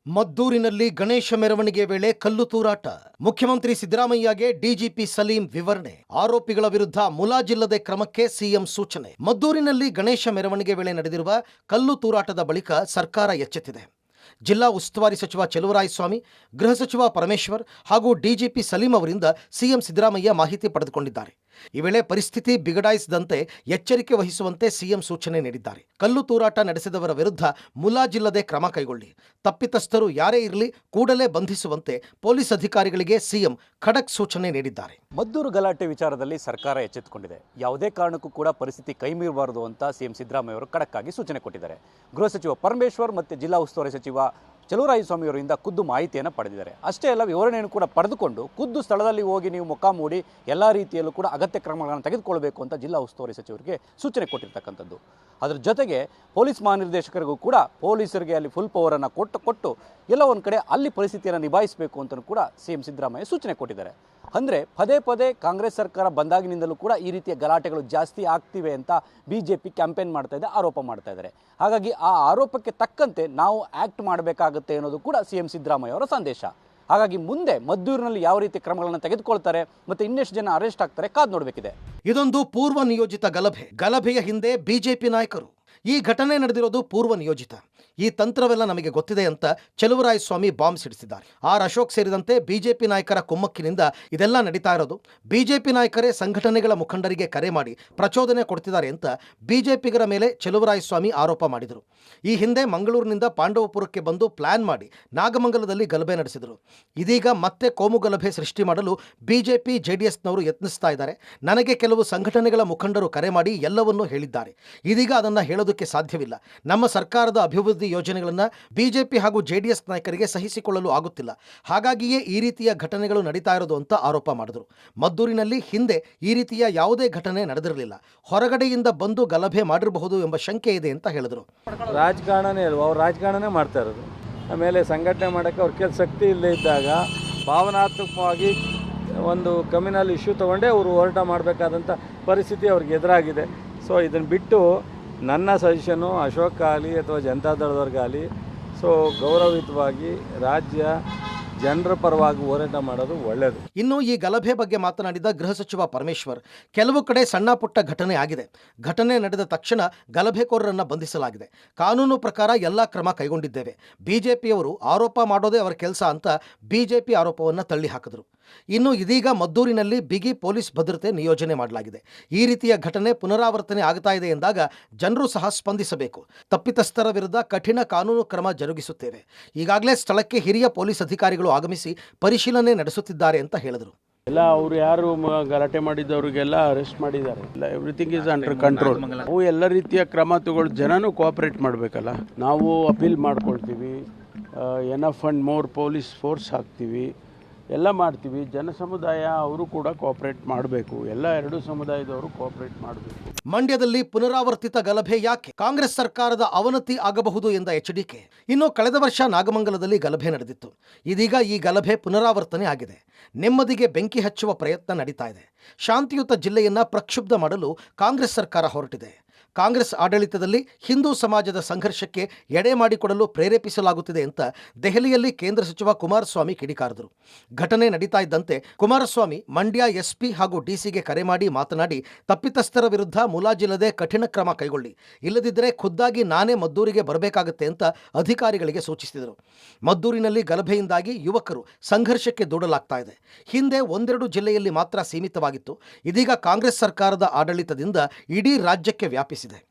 ಮದ್ದೂರಿನಲ್ಲಿ ಗಣೇಶ ಮೆರವಣಿಗೆ ವೇಳೆ ಕಲ್ಲು ತೂರಾಟ. ಮುಖ್ಯಮಂತ್ರಿ ಸಿದ್ದರಾಮಯ್ಯಗೆ ಡಿಜಿಪಿ ಸಲೀಂ ವಿವರಣೆ. ಆರೋಪಿಗಳ ವಿರುದ್ಧ ಮುಲಾಜಿಲ್ಲದೆ ಕ್ರಮಕ್ಕೆ ಸಿಎಂ ಸೂಚನೆ. ಮದ್ದೂರಿನಲ್ಲಿ ಗಣೇಶ ಮೆರವಣಿಗೆ ವೇಳೆ ನಡೆದಿರುವ ಕಲ್ಲು ತೂರಾಟದ ಬಳಿಕ ಸರ್ಕಾರ ಎಚ್ಚೆತ್ತಿದೆ. ಜಿಲ್ಲಾ ಉಸ್ತುವಾರಿ ಸಚಿವ ಚಲುವರಾಯಸ್ವಾಮಿ, ಗೃಹ ಸಚಿವ ಪರಮೇಶ್ವರ್ ಹಾಗೂ ಡಿಜಿಪಿ ಸಲೀಂ ಅವರಿಂದ ಸಿಎಂ ಸಿದ್ದರಾಮಯ್ಯ ಮಾಹಿತಿ ಪಡೆದುಕೊಂಡಿದ್ದಾರೆ. ಈ ವೇಳೆ ಪರಿಸ್ಥಿತಿ ಬಿಗಡಾಯಿಸದಂತೆ ಎಚ್ಚರಿಕೆ ವಹಿಸುವಂತೆ ಸಿಎಂ ಸೂಚನೆ ನೀಡಿದ್ದಾರೆ. ಕಲ್ಲು ತೂರಾಟ ನಡೆಸಿದವರ ವಿರುದ್ಧ ಮುಲಾಜಿಲ್ಲದೆ ಕ್ರಮ ಕೈಗೊಳ್ಳಿ, ತಪ್ಪಿತಸ್ಥರು ಯಾರೇ ಇರಲಿ ಕೂಡಲೇ ಬಂಧಿಸುವಂತೆ ಪೊಲೀಸ್ ಅಧಿಕಾರಿಗಳಿಗೆ ಸಿಎಂ ಖಡಕ್ ಸೂಚನೆ ನೀಡಿದ್ದಾರೆ. ಮದ್ದೂರು ಗಲಾಟೆ ವಿಚಾರದಲ್ಲಿ ಸರ್ಕಾರ ಎಚ್ಚೆತ್ತುಕೊಂಡಿದೆ. ಯಾವುದೇ ಕಾರಣಕ್ಕೂ ಕೂಡ ಪರಿಸ್ಥಿತಿ ಕೈಮೀರಬಾರದು ಅಂತ ಸಿಎಂ ಸಿದ್ದರಾಮಯ್ಯ ಅವರು ಖಡಕ್ ಆಗಿ ಸೂಚನೆ ಕೊಟ್ಟಿದ್ದಾರೆ. ಗೃಹ ಸಚಿವ ಪರಮೇಶ್ವರ್ ಮತ್ತು ಜಿಲ್ಲಾ ಉಸ್ತುವಾರಿ ಸಚಿವ ಚಲುವರಾಯಸ್ವಾಮಿ ಅವರಿಂದ ಖುದ್ದು ಮಾಹಿತಿಯನ್ನು ಪಡೆದಿದ್ದಾರೆ. ಅಷ್ಟೇ ಅಲ್ಲ, ವಿವರಣೆಯನ್ನು ಕೂಡ ಪಡೆದುಕೊಂಡು ಖುದ್ದು ಸ್ಥಳದಲ್ಲಿ ಹೋಗಿ ನೀವು ಮುಖ ಮೂಡಿ ಎಲ್ಲ ರೀತಿಯಲ್ಲೂ ಕೂಡ ಅಗತ್ಯ ಕ್ರಮಗಳನ್ನು ತೆಗೆದುಕೊಳ್ಬೇಕು ಅಂತ ಜಿಲ್ಲಾ ಉಸ್ತುವಾರಿ ಸಚಿವರಿಗೆ ಸೂಚನೆ ಕೊಟ್ಟಿರ್ತಕ್ಕಂಥದ್ದು. ಅದರ ಜೊತೆಗೆ ಪೊಲೀಸ್ ಮಹಾನಿರ್ದೇಶಕರಿಗೂ ಕೂಡ ಪೊಲೀಸರಿಗೆ ಅಲ್ಲಿ ಫುಲ್ ಪವರನ್ನು ಕೊಟ್ಟು ಎಲ್ಲ ಒಂದು ಕಡೆ ಅಲ್ಲಿ ಪರಿಸ್ಥಿತಿಯನ್ನು ನಿಭಾಯಿಸಬೇಕು ಅಂತಲೂ ಕೂಡ ಸಿಎಂ ಸಿದ್ದರಾಮಯ್ಯ ಸೂಚನೆ ಕೊಟ್ಟಿದ್ದಾರೆ. ಅಂದರೆ ಪದೇ ಪದೇ ಕಾಂಗ್ರೆಸ್ ಸರ್ಕಾರ ಬಂದಾಗಿನಿಂದಲೂ ಕೂಡ ಈ ರೀತಿಯ ಗಲಾಟೆಗಳು ಜಾಸ್ತಿ ಆಗ್ತಿವೆ ಅಂತ ಬಿಜೆಪಿ ಕ್ಯಾಂಪೇನ್ ಮಾಡ್ತಾ ಇದೆ, ಆರೋಪ ಮಾಡ್ತಾ ಇದ್ದಾರೆ. ಹಾಗಾಗಿ ಆ ಆರೋಪಕ್ಕೆ ತಕ್ಕಂತೆ ನಾವು ಆ್ಯಕ್ಟ್ ಮಾಡಬೇಕಾಗುತ್ತೆ ಅನ್ನೋದು ಕೂಡ ಸಿಎಂ ಸಿದ್ದರಾಮಯ್ಯ ಅವರ ಸಂದೇಶ. ಹಾಗಾಗಿ ಮುಂದೆ ಮದ್ದೂರಿನಲ್ಲಿ ಯಾವ ರೀತಿ ಕ್ರಮಗಳನ್ನು ತೆಗೆದುಕೊಳ್ತಾರೆ ಮತ್ತು ಇನ್ನೆಷ್ಟು ಜನ ಅರೆಸ್ಟ್ ಆಗ್ತಾರೆ ಕಾದು ನೋಡಬೇಕಿದೆ. ಇದೊಂದು ಪೂರ್ವ ನಿಯೋಜಿತ ಗಲಭೆಯ ಹಿಂದೆ ಬಿಜೆಪಿ ನಾಯಕರು. ಈ ಘಟನೆ ನಡೆದಿರೋದು ಪೂರ್ವ ನಿಯೋಜಿತ. ಈ ತಂತ್ರವೆಲ್ಲ ನಮಗೆ ಗೊತ್ತಿದೆ ಅಂತ ಚಲುವರಾಯಸ್ವಾಮಿ ಬಾಂಬ್ ಸಿಡಿಸಿದ್ದಾರೆ. ಅಶೋಕ್ ಸೇರಿದಂತೆ ಬಿಜೆಪಿ ನಾಯಕರ ಕುಮ್ಮಕ್ಕಿನಿಂದ ಇದೆಲ್ಲ ನಡೀತಾ ಇರೋದು. ಬಿಜೆಪಿ ನಾಯಕರೇ ಸಂಘಟನೆಗಳ ಮುಖಂಡರಿಗೆ ಕರೆ ಮಾಡಿ ಪ್ರಚೋದನೆ ಕೊಡ್ತಿದ್ದಾರೆ ಅಂತ ಬಿಜೆಪಿಗರ ಮೇಲೆ ಚಲುವರಾಯಸ್ವಾಮಿ ಆರೋಪ ಮಾಡಿದರು. ಈ ಹಿಂದೆ ಮಂಗಳೂರಿನಿಂದ ಪಾಂಡವಪುರಕ್ಕೆ ಬಂದು ಪ್ಲಾನ್ ಮಾಡಿ ನಾಗಮಂಗಲದಲ್ಲಿ ಗಲಭೆ ನಡೆಸಿದರು. ಇದೀಗ ಮತ್ತೆ ಕೋಮು ಗಲಭೆ ಸೃಷ್ಟಿ ಮಾಡಲು ಬಿಜೆಪಿ ಜೆಡಿಎಸ್ನವರು ಯತ್ನಿಸ್ತಾ ಇದ್ದಾರೆ. ನನಗೆ ಕೆಲವು ಸಂಘಟನೆಗಳ ಮುಖಂಡರು ಕರೆ ಮಾಡಿ ಎಲ್ಲವನ್ನೂ ಹೇಳಿದ್ದಾರೆ. ಇದೀಗ ಅದನ್ನು ಹೇಳೋದಕ್ಕೆ ಸಾಧ್ಯವಿಲ್ಲ. ನಮ್ಮ ಸರ್ಕಾರದ ಅಭಿವೃದ್ಧಿ ಯೋಜನೆಗಳನ್ನು ಬಿಜೆಪಿ ಹಾಗೂ ಜೆಡಿಎಸ್ ನಾಯಕರಿಗೆ ಸಹಿಸಿಕೊಳ್ಳಲು ಆಗುತ್ತಿಲ್ಲ. ಹಾಗಾಗಿಯೇ ಈ ರೀತಿಯ ಘಟನೆಗಳು ನಡೀತಾ ಇರೋದು ಅಂತ ಆರೋಪ ಮಾಡಿದರು. ಮದ್ದೂರಿನಲ್ಲಿ ಹಿಂದೆ ಈ ರೀತಿಯ ಯಾವುದೇ ಘಟನೆ ನಡೆದಿರಲಿಲ್ಲ. ಹೊರಗಡೆಯಿಂದ ಬಂದು ಗಲಭೆ ಮಾಡಿರಬಹುದು ಎಂಬ ಶಂಕೆ ಇದೆ ಅಂತ ಹೇಳಿದರು. ರಾಜಕಾರಣನೇ ಅಲ್ವಾ, ಅವ್ರು ರಾಜಕಾರಣನೇ ಮಾಡ್ತಾ ಇರೋದು. ಆಮೇಲೆ ಸಂಘಟನೆ ಮಾಡೋಕ್ಕೆ ಅವ್ರ ಕೆಲಸ ಶಕ್ತಿ ಇಲ್ಲದೆ ಇದ್ದಾಗ ಭಾವನಾತ್ಮಕವಾಗಿ ಒಂದು ಕಮ್ಯುನಲ್ ಇಶ್ಯೂ ತೊಗೊಂಡೇ ಅವರು ಹೋರಾಟ ಮಾಡಬೇಕಾದಂಥ ಪರಿಸ್ಥಿತಿ ಅವ್ರಿಗೆ ಎದುರಾಗಿದೆ. ಸೊ ಇದನ್ನು ಬಿಟ್ಟು ನನ್ನ ಸಜೆಷನು ಅಶೋಕ್ ಆಗಲಿ ಅಥವಾ ಜನತಾದಳದವ್ರಿಗಾಗಲಿ ಗೌರವಯುತವಾಗಿ ರಾಜ್ಯ ಜನರ ಪರವಾಗಿ ಹೋರಾಟ ಮಾಡೋದು ಒಳ್ಳೆಯದು. ಇನ್ನು ಈ ಗಲಭೆ ಬಗ್ಗೆ ಮಾತನಾಡಿದ ಗೃಹ ಸಚಿವ ಪರಮೇಶ್ವರ್, ಕೆಲವು ಕಡೆ ಸಣ್ಣ ಪುಟ್ಟ ಘಟನೆ ಆಗಿದೆ. ಘಟನೆ ನಡೆದ ತಕ್ಷಣ ಗಲಭೆಕೋರರನ್ನು ಬಂಧಿಸಲಾಗಿದೆ. ಕಾನೂನು ಪ್ರಕಾರ ಎಲ್ಲ ಕ್ರಮ ಕೈಗೊಂಡಿದ್ದೇವೆ. ಬಿಜೆಪಿಯವರು ಆರೋಪ ಮಾಡೋದೇ ಅವರ ಕೆಲಸ ಅಂತ ಬಿಜೆಪಿ ಆರೋಪವನ್ನು ತಳ್ಳಿ ಹಾಕಿದರು. ಇನ್ನು ಇದೀಗ ಮದ್ದೂರಿನಲ್ಲಿ ಬಿಗಿ ಪೊಲೀಸ್ ಭದ್ರತೆ ನಿಯೋಜನೆ ಮಾಡಲಾಗಿದೆ. ಈ ರೀತಿಯ ಘಟನೆ ಪುನರಾವರ್ತನೆ ಆಗ್ತಾ ಇದೆ ಎಂದಾಗ ಜನರು ಸಹ ಸ್ಪಂದಿಸಬೇಕು. ತಪ್ಪಿತಸ್ಥರ ವಿರುದ್ಧ ಕಠಿಣ ಕಾನೂನು ಕ್ರಮ ಜರುಗಿಸುತ್ತೇವೆ. ಈಗಾಗಲೇ ಸ್ಥಳಕ್ಕೆ ಹಿರಿಯ ಪೊಲೀಸ್ ಅಧಿಕಾರಿಗಳು ಆಗಮಿಸಿ ಪರಿಶೀಲನೆ ನಡೆಸುತ್ತಿದ್ದಾರೆ ಅಂತ ಹೇಳಿದರು. ಎಲ್ಲ ಅವರು ಯಾರು ಗಲಾಟೆ ಮಾಡಿದ್ದವರಿಗೆಲ್ಲ ಅರೆಸ್ಟ್ ಮಾಡಿದ್ದಾರೆ. Everything is under control. ನಾವು ಎಲ್ಲ ರೀತಿಯ ಕ್ರಮ ತಗೊಳ್ಳೋ ಜನನೂ ಕೋಆಪರೇಟ್ ಮಾಡಬೇಕಲ್ಲ. ನಾವು ಅಪೀಲ್ ಮಾಡ್ಕೊಳ್ತೀವಿ, enough and more police force ಹಾಕ್ತೀವಿ, ಎಲ್ಲ ಮಾಡ್ತೀವಿ. ಜನ ಸಮುದಾಯ ಅವರು ಕೂಡ ಕೋಆಪರೇಟ್ ಮಾಡಬೇಕು. ಎಲ್ಲ ಎರಡೂ ಸಮುದಾಯದವರು ಕೋಆಪರೇಟ್ ಮಾಡಬೇಕು. ಮಂಡ್ಯದಲ್ಲಿ ಪುನರಾವರ್ತಿತ ಗಲಭೆ ಯಾಕೆ? ಕಾಂಗ್ರೆಸ್ ಸರ್ಕಾರದ ಅವನತಿ ಆಗಬಹುದು ಎಂದ ಎಚ್ಡಿಕೆ. ಇನ್ನು ಕಳೆದ ವರ್ಷ ನಾಗಮಂಗಲದಲ್ಲಿ ಗಲಭೆ ನಡೆದಿತ್ತು. ಇದೀಗ ಈ ಗಲಭೆ ಪುನರಾವರ್ತನೆ ಆಗಿದೆ. ನೆಮ್ಮದಿಗೆ ಬೆಂಕಿ ಹಚ್ಚುವ ಪ್ರಯತ್ನ ನಡೀತಾ ಇದೆ. ಶಾಂತಿಯುತ ಜಿಲ್ಲೆಯನ್ನ ಪ್ರಕ್ಷುಬ್ಧ ಮಾಡಲು ಕಾಂಗ್ರೆಸ್ ಸರ್ಕಾರ ಹೊರಟಿದೆ. ಕಾಂಗ್ರೆಸ್ ಆಡಳಿತದಲ್ಲಿ ಹಿಂದೂ ಸಮಾಜದ ಸಂಘರ್ಷಕ್ಕೆ ಎಡೆ ಮಾಡಿಕೊಡಲು ಪ್ರೇರೇಪಿಸಲಾಗುತ್ತಿದೆ ಅಂತ ದೆಹಲಿಯಲ್ಲಿ ಕೇಂದ್ರ ಸಚಿವ ಕುಮಾರಸ್ವಾಮಿ ಕಿಡಿಕಾರಿದರು. ಘಟನೆ ನಡೀತಾ ಇದ್ದಂತೆ ಕುಮಾರಸ್ವಾಮಿ ಮಂಡ್ಯ ಎಸ್ಪಿ ಹಾಗೂ ಡಿಸಿಗೆ ಕರೆ ಮಾಡಿ ಮಾತನಾಡಿ, ತಪ್ಪಿತಸ್ಥರ ವಿರುದ್ಧ ಮುಲಾಜಿಲ್ಲದೆ ಕಠಿಣ ಕ್ರಮ ಕೈಗೊಳ್ಳಿ, ಇಲ್ಲದಿದ್ದರೆ ಖುದ್ದಾಗಿ ನಾನೇ ಮದ್ದೂರಿಗೆ ಬರಬೇಕಾಗುತ್ತೆ ಅಂತ ಅಧಿಕಾರಿಗಳಿಗೆ ಸೂಚಿಸಿದರು. ಮದ್ದೂರಿನಲ್ಲಿ ಗಲಭೆಯಿಂದಾಗಿ ಯುವಕರು ಸಂಘರ್ಷಕ್ಕೆ ದೂಡಲಾಗ್ತಾ ಇದೆ. ಹಿಂದೆ ಒಂದೆರಡು ಜಿಲ್ಲೆಯಲ್ಲಿ ಮಾತ್ರ ಸೀಮಿತವಾಗಿತ್ತು. ಇದೀಗ ಕಾಂಗ್ರೆಸ್ ಸರ್ಕಾರದ ಆಡಳಿತದಿಂದ ಇಡೀ ರಾಜ್ಯಕ್ಕೆ ವ್ಯಾಪಿಸಿದೆ.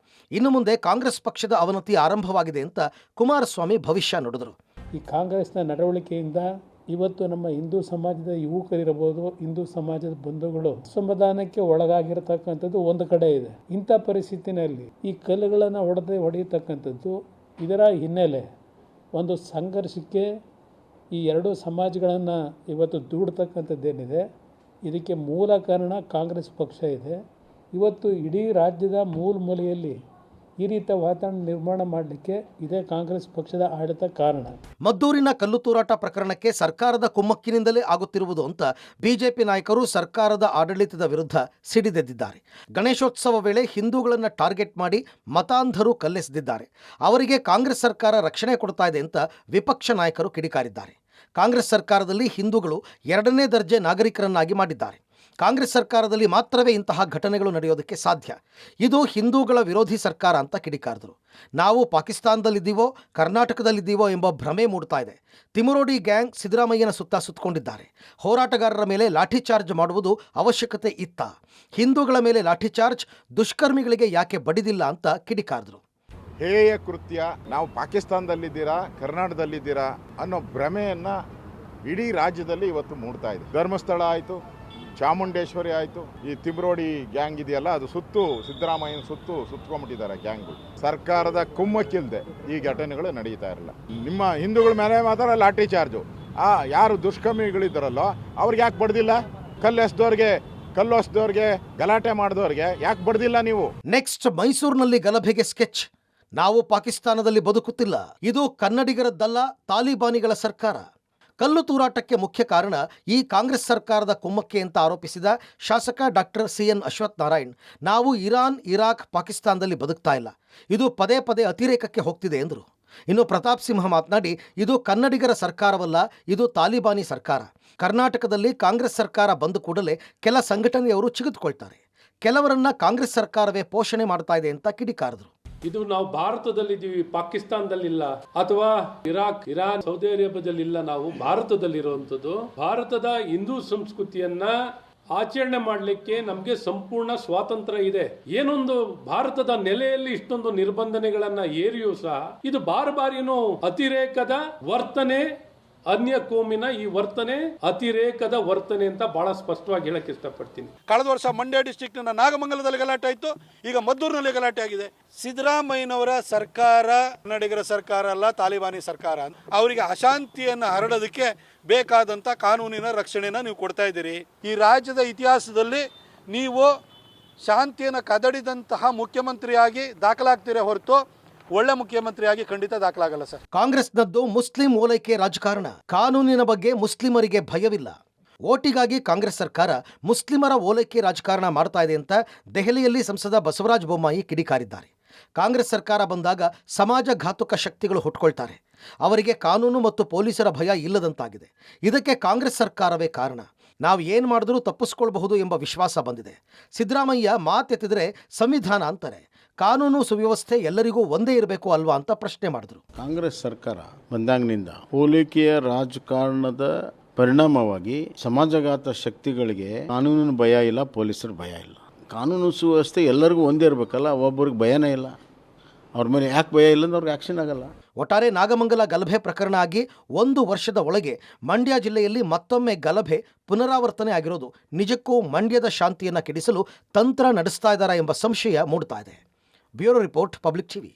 ಇನ್ನು ಮುಂದೆ ಕಾಂಗ್ರೆಸ್ ಪಕ್ಷದ ಅವನತಿ ಆರಂಭವಾಗಿದೆ ಅಂತ ಕುಮಾರಸ್ವಾಮಿ ಭವಿಷ್ಯ ನುಡಿದರು. ಈ ಕಾಂಗ್ರೆಸ್ನ ನಡವಳಿಕೆಯಿಂದ ಇವತ್ತು ನಮ್ಮ ಹಿಂದೂ ಸಮಾಜದ ಯುವಕರಿರಬಹುದು, ಹಿಂದೂ ಸಮಾಜದ ಬಂಧುಗಳು ಅಸಮಾಧಾನಕ್ಕೆ ಒಳಗಾಗಿರತಕ್ಕಂಥದ್ದು ಒಂದು ಕಡೆ ಇದೆ. ಇಂಥ ಪರಿಸ್ಥಿತಿನಲ್ಲಿ ಈ ಕಲ್ಲುಗಳನ್ನು ಹೊಡೆಯತಕ್ಕಂಥದ್ದು, ಇದರ ಹಿನ್ನೆಲೆ ಒಂದು ಸಂಘರ್ಷಕ್ಕೆ ಈ ಎರಡೂ ಸಮಾಜಗಳನ್ನು ಇವತ್ತು ದೂಡ್ತಕ್ಕಂಥದ್ದೇನಿದೆ, ಇದಕ್ಕೆ ಮೂಲ ಕಾರಣ ಕಾಂಗ್ರೆಸ್ ಪಕ್ಷ ಇದೆ. ಇವತ್ತು ಇಡೀ ರಾಜ್ಯದ ಮೂಲೆಯಲ್ಲಿ ಈ ರೀತಿಯ ವಾತಾವರಣ ನಿರ್ಮಾಣ ಮಾಡಲಿಕ್ಕೆ ಇದೇ ಕಾಂಗ್ರೆಸ್ ಪಕ್ಷದ ಆಡಳಿತ ಕಾರಣ. ಮದ್ದೂರಿನ ಕಲ್ಲು ತೂರಾಟ ಪ್ರಕರಣಕ್ಕೆ ಸರ್ಕಾರದ ಕುಮ್ಮಕ್ಕಿನಿಂದಲೇ ಆಗುತ್ತಿರುವುದು ಅಂತ ಬಿಜೆಪಿ ನಾಯಕರು ಸರ್ಕಾರದ ಆಡಳಿತದ ವಿರುದ್ಧ ಸಿಡಿದೆದ್ದಿದ್ದಾರೆ. ಗಣೇಶೋತ್ಸವ ವೇಳೆ ಹಿಂದೂಗಳನ್ನು ಟಾರ್ಗೆಟ್ ಮಾಡಿ ಮತಾಂಧರು ಕಲ್ಲೆಸೆದಿದ್ದಾರೆ. ಅವರಿಗೆ ಕಾಂಗ್ರೆಸ್ ಸರ್ಕಾರ ರಕ್ಷಣೆ ಕೊಡ್ತಾ ಇದೆ ಅಂತ ವಿಪಕ್ಷ ನಾಯಕರು ಕಿಡಿಕಾರಿದ್ದಾರೆ. ಕಾಂಗ್ರೆಸ್ ಸರ್ಕಾರದಲ್ಲಿ ಹಿಂದೂಗಳು 2ನೇ ದರ್ಜೆ ನಾಗರಿಕರನ್ನಾಗಿ ಮಾಡಿದ್ದಾರೆ. ಕಾಂಗ್ರೆಸ್ ಸರ್ಕಾರದಲ್ಲಿ ಮಾತ್ರವೇ ಇಂತಹ ಘಟನೆಗಳು ನಡೆಯೋದಕ್ಕೆ ಸಾಧ್ಯ. ಇದು ಹಿಂದೂಗಳ ವಿರೋಧಿ ಸರ್ಕಾರ ಅಂತ ಕಿಡಿಕಾರಿದರು. ನಾವು ಪಾಕಿಸ್ತಾನದಲ್ಲಿದ್ದೀವೋ ಕರ್ನಾಟಕದಲ್ಲಿದ್ದೀವೋ ಎಂಬ ಭ್ರಮೆ ಮೂಡ್ತಾ ಇದೆ. ತಿಮುರೋಡಿ ಗ್ಯಾಂಗ್ ಸಿದ್ದರಾಮಯ್ಯನ ಸುತ್ತ ಸುತ್ತಕೊಂಡಿದ್ದಾರೆ. ಹೋರಾಟಗಾರರ ಮೇಲೆ ಲಾಠಿ ಚಾರ್ಜ್ ಮಾಡುವುದು ಅವಶ್ಯಕತೆ ಇತ್ತ? ಹಿಂದೂಗಳ ಮೇಲೆ ಲಾಠಿ ಚಾರ್ಜ್ ದುಷ್ಕರ್ಮಿಗಳಿಗೆ ಯಾಕೆ ಬಡಿದಿಲ್ಲ ಅಂತ ಕಿಡಿಕಾರಿದರು. ಹೇಯ ಕೃತ್ಯ, ನಾವು ಪಾಕಿಸ್ತಾನದಲ್ಲಿದ್ದೀರಾ ಕರ್ನಾಟಕದಲ್ಲಿದ್ದೀರಾ ಅನ್ನೋ ಭ್ರಮೆಯನ್ನ ಇಡೀ ರಾಜ್ಯದಲ್ಲಿ ಇವತ್ತು ಮೂಡ್ತಾ ಇದೆ. ಧರ್ಮಸ್ಥಳ ಆಯಿತು, ಚಾಮುಂಡೇಶ್ವರಿ ಆಯಿತು, ಈ ತಿಮ್ರೋಡಿ ಗ್ಯಾಂಗ್ ಇದೆಯಲ್ಲ ಅದು ಸಿದ್ದರಾಮಯ್ಯನ ಸುತ್ತಕೊಂಡ್ಬಿಟ್ಟಿದ್ದಾರೆ ಗ್ಯಾಂಗ್ಗಳು. ಸರ್ಕಾರದ ಕುಮ್ಮಕ್ಕಿಲ್ಲದೆ ಈ ಘಟನೆಗಳು ನಡೀತಾ ಇರಲ್ಲ. ನಿಮ್ಮ ಹಿಂದೂಗಳ ಮೇಲೆ ಮಾತ್ರ ಲಾಠಿ ಚಾರ್ಜು. ಯಾರು ದುಷ್ಕರ್ಮಿಗಳಿದ್ದಾರಲ್ಲೋ ಅವ್ರಿಗೆ ಯಾಕೆ ಬಡ್ದಿಲ್ಲ? ಕಲ್ಲೊಸ್ದವ್ರಿಗೆ ಗಲಾಟೆ ಮಾಡಿದವ್ರಿಗೆ ಯಾಕೆ ಬಡ್ದಿಲ್ಲ ನೀವು? ನೆಕ್ಸ್ಟ್ ಮೈಸೂರಿನಲ್ಲಿ ಗಲಭೆಗೆ ಸ್ಕೆಚ್. ನಾವು ಪಾಕಿಸ್ತಾನದಲ್ಲಿ ಬದುಕುತ್ತಿಲ್ಲ, ಇದು ಕನ್ನಡಿಗರದ್ದಲ್ಲ, ತಾಲಿಬಾನಿಗಳ ಸರ್ಕಾರ. ಕಲ್ಲು ತೂರಾಟಕ್ಕೆ ಮುಖ್ಯ ಕಾರಣ ಈ ಕಾಂಗ್ರೆಸ್ ಸರ್ಕಾರದ ಕುಮ್ಮಕ್ಕೆ ಅಂತ ಆರೋಪಿಸಿದ ಶಾಸಕ ಡಾಕ್ಟರ್ CN ಅಶ್ವಥ್ ನಾರಾಯಣ್, ನಾವು ಇರಾನ್, ಇರಾಕ್, ಪಾಕಿಸ್ತಾನದಲ್ಲಿ ಬದುಕ್ತಾ ಇಲ್ಲ, ಇದು ಪದೇ ಪದೇ ಅತಿರೇಕಕ್ಕೆ ಹೋಗ್ತಿದೆ ಎಂದರು. ಇನ್ನು ಪ್ರತಾಪ್ ಸಿಂಹ ಮಾತನಾಡಿ, ಇದು ಕನ್ನಡಿಗರ ಸರ್ಕಾರವಲ್ಲ, ಇದು ತಾಲಿಬಾನಿ ಸರ್ಕಾರ. ಕರ್ನಾಟಕದಲ್ಲಿ ಕಾಂಗ್ರೆಸ್ ಸರ್ಕಾರ ಬಂದ ಕೂಡಲೇ ಕೆಲ ಸಂಘಟನೆಯವರು ಚಿಗಿದುಕೊಳ್ತಾರೆ. ಕೆಲವರನ್ನ ಕಾಂಗ್ರೆಸ್ ಸರ್ಕಾರವೇ ಪೋಷಣೆ ಮಾಡ್ತಾ ಇದೆ ಅಂತ ಕಿಡಿಕಾರಿದರು. ಇದು ನಾವು ಭಾರತದಲ್ಲಿದ್ದೀವಿ, ಪಾಕಿಸ್ತಾನದಲ್ಲಿಲ್ಲ, ಅಥವಾ ಇರಾಕ್, ಇರಾನ್, ಸೌದಿ ಅರೇಬಿಯಾದಲ್ಲಿಲ್ಲ. ನಾವು ಭಾರತದಲ್ಲಿರುವಂಥದ್ದು. ಭಾರತದ ಹಿಂದೂ ಸಂಸ್ಕೃತಿಯನ್ನ ಆಚರಣೆ ಮಾಡಲಿಕ್ಕೆ ನಮಗೆ ಸಂಪೂರ್ಣ ಸ್ವಾತಂತ್ರ್ಯ ಇದೆ. ಏನೊಂದು ಭಾರತದ ನೆಲೆಯಲ್ಲಿ ಇಷ್ಟೊಂದು ನಿರ್ಬಂಧನೆಗಳನ್ನ ಏರಿಯೂ ಸಹ ಇದು ಬಾರಿನೂ ಅತಿರೇಕದ ವರ್ತನೆ, ಅನ್ಯ ಕೋಮಿನ ಈ ವರ್ತನೆ ಅತಿರೇಕದ ವರ್ತನೆ ಅಂತ ಬಹಳ ಸ್ಪಷ್ಟವಾಗಿ ಹೇಳಕ್ಕೆ ಇಷ್ಟಪಡ್ತೀನಿ. ಕಳೆದ ವರ್ಷ ಮಂಡ್ಯ ಡಿಸ್ಟ್ರಿಕ್ಟ್ನ ನಾಗಮಂಗಲದಲ್ಲಿ ಗಲಾಟೆ ಆಯಿತು, ಈಗ ಮದ್ದೂರಿನಲ್ಲಿ ಗಲಾಟೆ ಆಗಿದೆ. ಸಿದ್ದರಾಮಯ್ಯನವರ ಸರ್ಕಾರ ಕನ್ನಡಿಗರ ಸರ್ಕಾರ ಅಲ್ಲ, ತಾಲಿಬಾನಿ ಸರ್ಕಾರ. ಅವರಿಗೆ ಅಶಾಂತಿಯನ್ನು ಹರಡೋದಕ್ಕೆ ಬೇಕಾದಂಥ ಕಾನೂನಿನ ರಕ್ಷಣೆನ ನೀವು ಕೊಡ್ತಾ ಇದ್ದೀರಿ. ಈ ರಾಜ್ಯದ ಇತಿಹಾಸದಲ್ಲಿ ನೀವು ಶಾಂತಿಯನ್ನು ಕದಡಿದಂತಹ ಮುಖ್ಯಮಂತ್ರಿಯಾಗಿ ದಾಖಲಾಗ್ತೀರೇ ಹೊರತು ಒಳ್ಳೆ ಮುಖ್ಯಮಂತ್ರಿಯಾಗಿ ಖಂಡಿತ ದಾಖಲಾಗಲ್ಲ ಸರ್. ಕಾಂಗ್ರೆಸ್ನದ್ದು ಮುಸ್ಲಿಂ ಓಲೈಕೆ ರಾಜಕಾರಣ. ಕಾನೂನಿನ ಬಗ್ಗೆ ಮುಸ್ಲಿಮರಿಗೆ ಭಯವಿಲ್ಲ. ಓಟಿಗಾಗಿ ಕಾಂಗ್ರೆಸ್ ಸರ್ಕಾರ ಮುಸ್ಲಿಮರ ಓಲೈಕೆ ರಾಜಕಾರಣ ಮಾಡ್ತಾ ಇದೆ ಅಂತ ದೆಹಲಿಯಲ್ಲಿ ಸಂಸದ ಬಸವರಾಜ ಬೊಮ್ಮಾಯಿ ಕಿಡಿಕಾರಿದ್ದಾರೆ. ಕಾಂಗ್ರೆಸ್ ಸರ್ಕಾರ ಬಂದಾಗ ಸಮಾಜ ಘಾತುಕ ಶಕ್ತಿಗಳು ಹುಟ್ಕೊಳ್ತಾರೆ. ಅವರಿಗೆ ಕಾನೂನು ಮತ್ತು ಪೊಲೀಸರ ಭಯ ಇಲ್ಲದಂತಾಗಿದೆ. ಇದಕ್ಕೆ ಕಾಂಗ್ರೆಸ್ ಸರ್ಕಾರವೇ ಕಾರಣ. ನಾವು ಏನು ಮಾಡಿದ್ರೂ ತಪ್ಪಿಸ್ಕೊಳ್ಬಹುದು ಎಂಬ ವಿಶ್ವಾಸ ಬಂದಿದೆ. ಸಿದ್ದರಾಮಯ್ಯ ಮಾತೆತ್ತಿದ್ರೆ ಸಂವಿಧಾನ ಅಂತಾರೆ. ಕಾನೂನು ಸುವ್ಯವಸ್ಥೆ ಎಲ್ಲರಿಗೂ ಒಂದೇ ಇರಬೇಕು ಅಲ್ವಾ ಅಂತ ಪ್ರಶ್ನೆ ಮಾಡಿದ್ರು. ಕಾಂಗ್ರೆಸ್ ಸರ್ಕಾರ ಬಂದಾಗಿನಿಂದ ಓಲೈಕೆಯ ರಾಜಕಾರಣದ ಪರಿಣಾಮವಾಗಿ ಸಮಾಜಘಾತ ಶಕ್ತಿಗಳಿಗೆ ಕಾನೂನಿನ ಭಯ ಇಲ್ಲ, ಪೊಲೀಸರ ಭಯ ಇಲ್ಲ. ಕಾನೂನು ಸುವ್ಯವಸ್ಥೆ ಎಲ್ಲರಿಗೂ ಒಂದೇ ಇರಬೇಕಲ್ಲ, ಒಬ್ಬರಿಗೆ ಭಯನೇ ಇಲ್ಲ. ಅವ್ರ ಮೇಲೆ ಯಾಕೆ ಭಯ ಇಲ್ಲ ಅಂದ್ರೆ ಅವ್ರಿಗೆ ಆಕ್ಷನ್ ಆಗಲ್ಲ. ಒಟ್ಟಾರೆ ನಾಗಮಂಗಲ ಗಲಭೆ ಪ್ರಕರಣ ಆಗಿ 1 ವರ್ಷದ ಒಳಗೆ ಮಂಡ್ಯ ಜಿಲ್ಲೆಯಲ್ಲಿ ಮತ್ತೊಮ್ಮೆ ಗಲಭೆ ಪುನರಾವರ್ತನೆ ಆಗಿರೋದು ನಿಜಕ್ಕೂ ಮಂಡ್ಯದ ಶಾಂತಿಯನ್ನು ಕೆಡಿಸಲು ತಂತ್ರ ನಡೆಸ್ತಾ ಇದ್ದಾರಾ ಎಂಬ ಸಂಶಯ ಮೂಡ್ತಾ ಇದೆ. Bureau report, public TV.